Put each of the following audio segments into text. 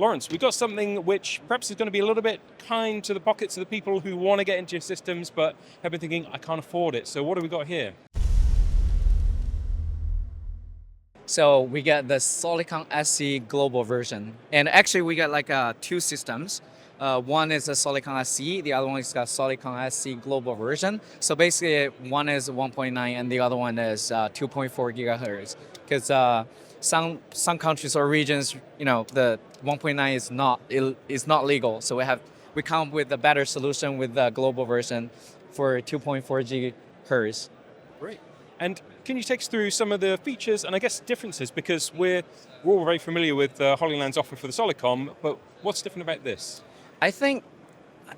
Lawrence, we've got something which perhaps is going to be a little bit kind to the pockets of the people who want to get into your systems but have been thinking, I can't afford it. So what have we got here? So we got the Solidcom SE global version. And actually we got like two systems. One is a Solidcom SE, the other one is a Solidcom SE global version. So basically one is 1.9 and the other one is 2.4 gigahertz. Because some countries or regions, the 1.9 is not legal. So we come up with a better solution with the global version for 2.4 gigahertz. Great. And can you take us through some of the features and I guess differences, because we're all very familiar with Hollyland's offer for the Solidcom, but what's different about this? I think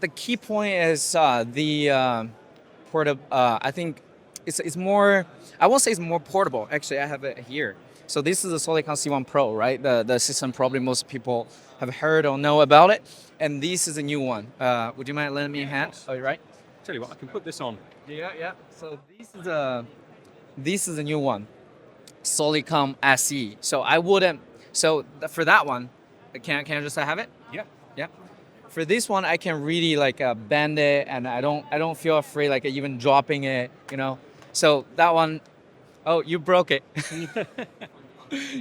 the key point is the portable. I think it's more. I won't say it's more portable. Actually, I have it here. So this is the Solidcom C1 Pro, right? The system probably most people have heard or know about it. And this is a new one. Would you mind lending me a hand? Oh, you're right. Tell you what, I can put this on. Yeah. So this is a new one, Solidcom SE. So I wouldn't. So for that one, can I just have it? Yeah. For this one, I can really bend it, and I don't feel afraid even dropping it, So that one, oh, you broke it.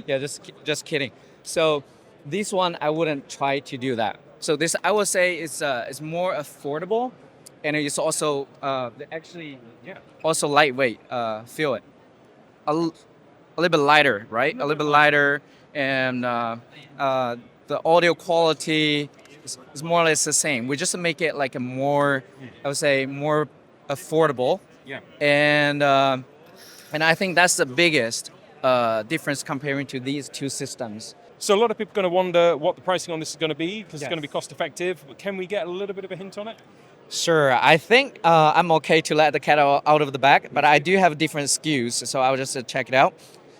Yeah, just kidding. So this one, I wouldn't try to do that. So this, I would say, is more affordable, and it's also also lightweight. Feel it, a little bit lighter, right? A little bit lighter, and the audio quality is more or less the same. We just make it like a more, I would say, more affordable. Yeah. And I think that's the biggest difference comparing to these two systems. So a lot of people are going to wonder what the pricing on this is going to be, because it's going to be cost effective. Can we get a little bit of a hint on it? Sure. I think I'm okay to let the cat out of the bag, but I do have different SKUs, so I'll just check it out.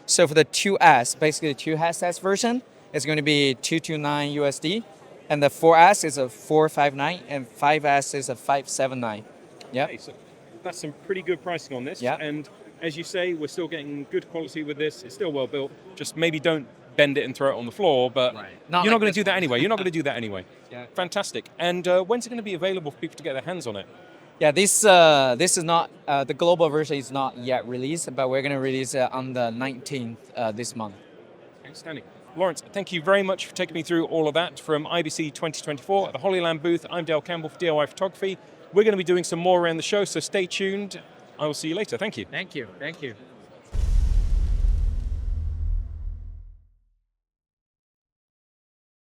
So for the 2S, basically the 2S version, it's going to be 229 USD. And the 4S is a 459, and 5S is a 579. Yeah. Okay, so that's some pretty good pricing on this. Yeah. And as you say, we're still getting good quality with this. It's still well built. Just maybe don't bend it and throw it on the floor, but Right. you're not going to do that anyway. You're not going to do that anyway. Yeah. Fantastic. And when's it going to be available for people to get their hands on it? Yeah, this is not, the global version is not yet released, but we're going to release it on the 19th this month. Outstanding. Lawrence, thank you very much for taking me through all of that from IBC 2024 at the Hollyland booth. I'm Dale Campbell for DIY Photography. We're going to be doing some more around the show, so stay tuned. I will see you later. Thank you. Thank you.